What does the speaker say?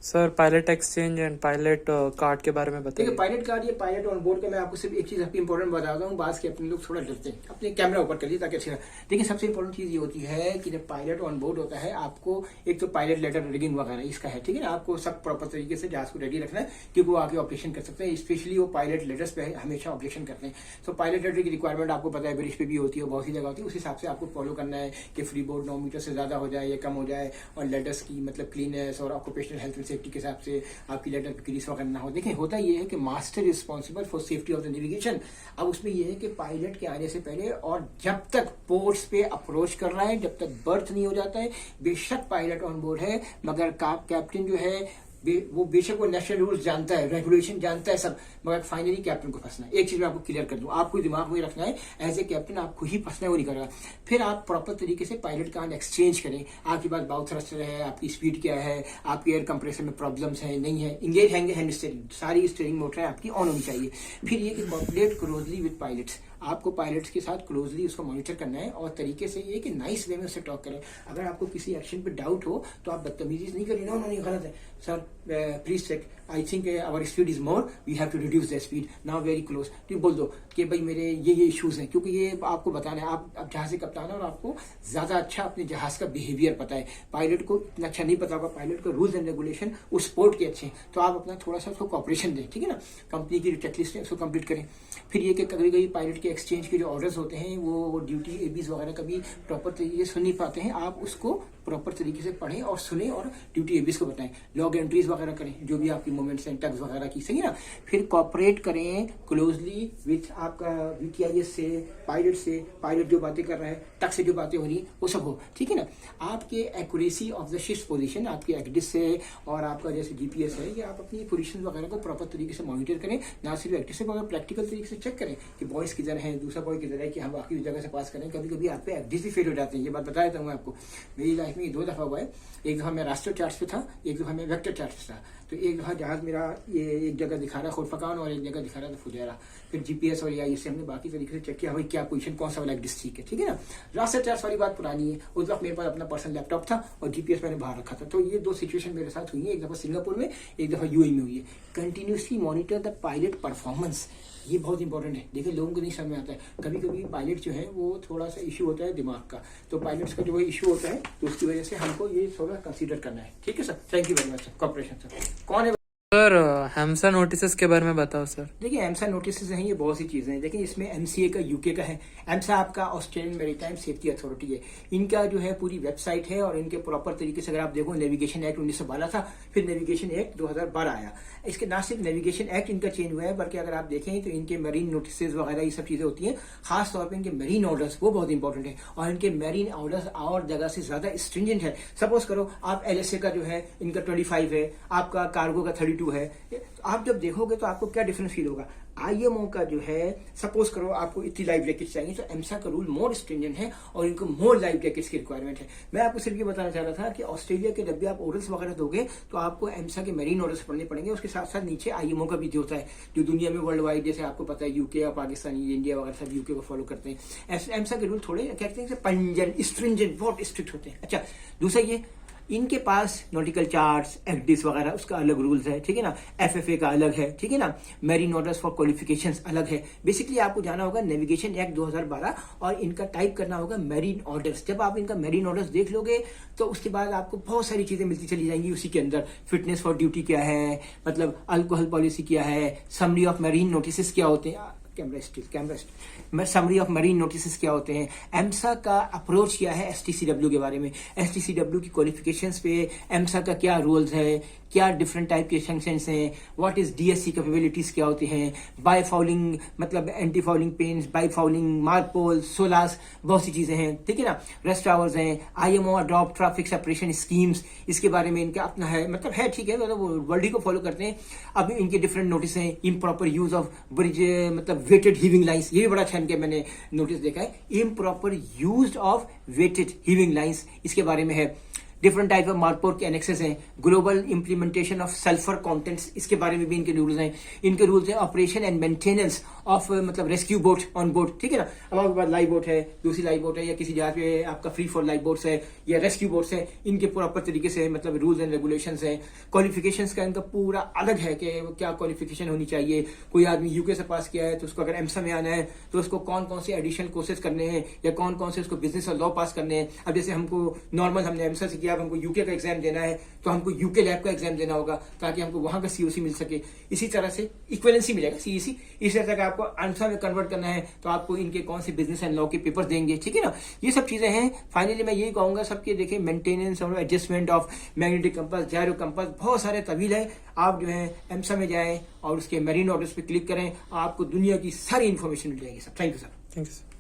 Sir pilot exchange and pilot card के बारे में देखिए बताइए। पायलट कार्ड या पायलट ऑन बोर्ड का मैं आपको सिर्फ एक चीज आपकी इंपॉर्टेंट बताता हूँ। बात के अपने लोग थोड़ा डरते हैं, अपने कैमरा ऊपर कर लिए ताकि अच्छा। देखिए सबसे इंपॉर्टेंट चीज ये होती है कि जब पायलट ऑन बोर्ड होता है आपको एक तो पायलट लेटर रिगिंग वगैरह इसका है, ठीक है ना। आपको सब प्रॉपर तरीके से जहाज को रेडी रखना है क्योंकि वो आके ऑपरेशन कर सकते हैं। स्पेशली वो पायलट लेटर्स पे हमेशा ऑपरेशन करते हैं। तो पायलट लेटर की रिक्वायरमेंट आपको पता है ब्रिज पे भी होती है, बहुत सी जगह होती है। उस हिसाब से आपको फॉलो करना है कि फ्री बोर्ड 9 मीटर से ज्यादा हो जाए या कम हो जाए, और लेटर्स की मतलब क्लीननेस और ऑक्यूपेशनल हेल्थ एंड सेफ्टी के हिसाब से आपकी लेटर पे ग्रीस वगैरह ना हो। देखिए होता ये है कि master responsible for safety of the navigation. अब उसमें ये है कि पायलट के आने से पहले और जब तक पोर्ट्स पे अप्रोच कर रहा है, जब तक बर्थ नहीं हो जाता है, बेशक पायलट ऑन बोर्ड है मगर कैप्टन जो है वो बेशक वो नेशनल रूल्स जानता है, रेगुलेशन जानता है सब, मगर फाइनली कैप्टन को फंसना है। एक चीज मैं आपको क्लियर कर दूं, आपको दिमाग में रखना है एज ए कैप्टन आपको ही फंसना है, वो नहीं करेगा। फिर आप प्रॉपर तरीके से पायलट का एक्सचेंज करें। आपके पास बाउ थ्रस्टर है, आपकी स्पीड क्या है, आपके एयर कंप्रेसर में प्रॉब्लम्स है नहीं है, इंगेज हैंड स्टीयरिंग, सारी स्टीयरिंग मोटर आपकी ऑन होनी चाहिए। फिर ये कि कोऑपरेट क्लोजली विद पायलट्स, आपको पायलट्स के साथ क्लोजली उसको मॉनिटर करना है और तरीके से ये कि नाइस वे में उससे टॉक करें। अगर आपको किसी एक्शन पे डाउट हो तो आप बदतमीजी नहीं करें, ना नहीं गलत है sir, please check, I think our speed is more, we have to reduce the speed now very close. तो बोल दो कि भाई मेरे ये इश्यूज हैं, क्योंकि ये आपको बताना है। आप अब जहाज से कप्तान है और आपको ज्यादा अच्छा अपने जहाज का बिहेवियर पता है। पायलट को इतना अच्छा नहीं पता होगा, पायलट को रूल्स एंड रेगुलेशन उस स्पोर्ट के अच्छे हैं, तो आप अपना थोड़ा सा उसको कॉपरेशन दें, ठीक है ना। कंपनी की जो चेकलिस्ट है उसको कंप्लीट करें। फिर ये कि कभी कभी पायलट के एक्सचेंज के जो ऑर्डर्स होते हैं वो ड्यूटी एबीज वगैरह कभी प्रॉपर तरीके से सुन नहीं पाते हैं, आप उसको प्रॉपर तरीके से पढ़ें और सुने और ड्यूटी एबीज को बताएं, लॉग एंट्रीज वगैरह करें, जो भी आपकी मूवमेंट्स हैं टग्स वगैरह की, सही ना। फिर कॉपरेट करें क्लोजली विथ आपका वीटीआईएस से, पायलट जो बातें कर रहा है, टग से जो बातें हो रही है वो सब हो, ठीक है ना। आपके accuracy of the ships position, आपकी एक्डिस से और आपका जैसे जीपीएस है, ये आप अपनी पोजीशन वगैरह को प्रॉपर तरीके से मॉनिटर करें, ना सिर्फ एक्डिस से मगर प्रैक्टिकल तरीके से चेक करें कि बॉयज किधर है, दूसरा बॉय किधर है, कि हम बाकी जगह से पास करें। कभी कभी आप पे एक्डिस भी फेल हो जाते हैं, ये बात बताया था मैं आपको। मेरी लाइफ में 2 दफा हुआ है। एक दफा मैं रास्टर चार्ज पे था, एक दफा मैं वेक्टर चार्ज पे था। तो एक दफा जहाज मेरा ये एक जगह दिखा रहा खुरफकान और एक जगह दिखा रहा था फुजैरा। फिर जीपीएस और या इससे हमने बाकी तरीके से चेक किया भाई क्या पोजीशन कौन सा वाला डिस्ट्रिक्ट है, ठीक है ना। रास्टर चार्ज वाली बात पुरानी है, उस वक्त मेरे पास अपना पर्सनल लैपटॉप था और जीपीएस मैंने बाहर रखा था। तो ये 2 सिचुएशन मेरे साथ हुई है, एक दफा सिंगापुर में, एक दफा यूएई में हुई है। Continuously monitor the pilot performance, ये बहुत इंपॉर्टेंट है। देखिए लोगों को नहीं समझ में आता है, कभी कभी पायलट जो है वो थोड़ा सा इशू होता है दिमाग का, तो पायलट्स का जो इशू होता है तो उसकी वजह से हमको ये थोड़ा कंसीडर करना है, ठीक है sir. Thank you very much sir, cooperation sir. कौन है सर हेमसा नोटिस के बारे में बताओ सर। देखिए एमसा नोटिस हैं, ये बहुत सी चीज़ें हैं। देखिए इसमें एमसीए का यूके का है, एमसा आपका ऑस्ट्रेलियन मैरीटाइम सेफ्टी अथॉरिटी है। इनका जो है पूरी वेबसाइट है और इनके प्रॉपर तरीके से अगर आप देखो, नेविगेशन एक्ट 1912 था, फिर नेविगेशन एक्ट 2012 आया। इसके ना सिर्फ नेविगेशन एक्ट इनका चेंज हुआ है, बल्कि अगर आप देखें तो इनके मरीन नोटिस वगैरह ये सब चीज़ें होती हैं। खास तौर पर इनके मरीन ऑर्डर्स वो बहुत इंपॉर्टेंट है, और इनके मरीन ऑर्डर्स और जगह से ज्यादा स्ट्रिंजेंट है। सपोज करो आप एलएसए का जो है इनका 25 है, आपका कार्गो का 32 है। आप जब देखोगे तो आपको क्या डिफरेंस फील होगा। आईएमओ का जो है सपोज करो आपको इतनी लाइफ जैकेट चाहिए, तो एमसा का रूल मोर स्ट्रिंजेंट है और इनको मोर लाइफ जैकेट्स की रिक्वायरमेंट है। मैं आपको सिर्फ ये बताना चाह रहा था कि ऑस्ट्रेलिया के जब भी आप ऑर्डर्स वगैरह दोगे तो आपको एमसा के मरीन ऑर्डर्स पढ़ने पड़ेंगे। उसके साथ साथ नीचे आईएमओ का भी जो होता है, जो दुनिया में वर्ल्ड वाइड, जैसे आपको पता है यूके और पाकिस्तान, इंडिया वगैरह सब यूके को फॉलो करते हैं। एमसा के रूल थोड़े कहते हैं पंजन स्ट्रिंजेंट, बहुत स्ट्रिक्ट होते हैं। अच्छा दूसरा ये, इनके पास नॉटिकल चार्ट्स, एक्डिस वगैरह उसका अलग रूल्स है, ठीक है ना। एफएफए का अलग है, ठीक है ना। मेरीन ऑर्डर्स फॉर क्वालिफिकेशंस अलग है। बेसिकली आपको जाना होगा नेविगेशन एक्ट 2012 और इनका टाइप करना होगा मेरीन ऑर्डर्स। जब आप इनका मेरीन ऑर्डर्स देख लोगे तो उसके बाद आपको बहुत सारी चीजें मिलती चली जाएंगी उसी के अंदर। फिटनेस फॉर ड्यूटी क्या है, मतलब अल्कोहल पॉलिसी क्या है, समरी ऑफ मेरीन नोटिस क्या होते हैं, समरी ऑफ मरीन नोटिस क्या होते हैं, एमसा का अप्रोच क्या है एसटीसीडब्ल्यू के बारे में, एसटीसीडब्ल्यू की क्वालिफिकेशंस पे एमसा का क्या रूल्स है, क्या डिफरेंट टाइप के सैंक्शंस हैं, व्हाट इज डीएससी कैपेबिलिटीज क्या होती हैं, बाय फाउलिंग मतलब anti fouling paints, biofouling MARPOL, SOLAS, बहुत सी चीजें हैं, ठीक है ना। रेस्ट आवर्स हैं, IMO adopt traffic separation schemes, इसके बारे में इनका अपना है, मतलब है, ठीक है, मतलब वर्ल्ड को फॉलो करते हैं। अब इनके डिफरेंट नोटिस हैं, इम्प्रॉपर यूज ऑफ ब्रिज मतलब वेटेड हीविंग लाइंस, ये भी बड़ा अच्छा इनके मैंने नोटिस देखा है, improper use of weighted heaving lines, इसके बारे में है। डिफरेंट टाइप ऑफ मार्पोर्ट के एनेक्सेस हैं, global implementation of sulphur contents, इसके बारे में भी इनके रूल्स हैं। इनके रूल्स हैं ऑपरेशन एंड मेंटेनेंस ऑफ मतलब रेस्क्यू बोट ऑन बोट, ठीक है ना। अब आपके पास लाइफ बोट है, दूसरी लाइफ बोट है, या किसी जहाज पे आपका फ्री फॉर लाइफ बोट्स है या रेस्क्यू बोट्स है, इनके प्रॉपर तरीके से मतलब रूल्स एंड रेगुलेशंस है, क्वालिफिकेशंस का इनका पूरा अलग है कि क्या क्वालिफिकेशन होनी चाहिए। कोई आदमी यूके से पास किया है तो उसको अगर एमसा में आना है तो उसको कौन कौन से एडिशनल कोर्सेज करने हैं या कौन कौन से उसको बिजनेस और लॉ पास करने हैं। अब जैसे हमको नॉर्मल हमने एमसा से किया, अब हमको यूके का एग्जाम देना है तो हमको यूके लैब का एग्जाम देना होगा ताकि हमको वहां का सीओसी मिल सके। इसी तरह से इक्वेलेंसी मिलेगा सीईसी। इसी तरह का आपको आंसर में कन्वर्ट करना है तो आपको इनके कौन से बिजनेस एंड लॉ के पेपर देंगे, ठीक है ना। ये सब चीजें हैं। फाइनली मैं यही कहूंगा सबके, देखिए मेंटेनेंस और adjustment of magnetic compass, gyro compass, बहुत सारे तवील है। आप जो है एमसा में जाएं और उसके मेरीन ऑर्डर्स पे क्लिक करें, आपको दुनिया की सारी इन्फॉर्मेशन मिल जाएगी sir. Thank you sir. Thank you sir.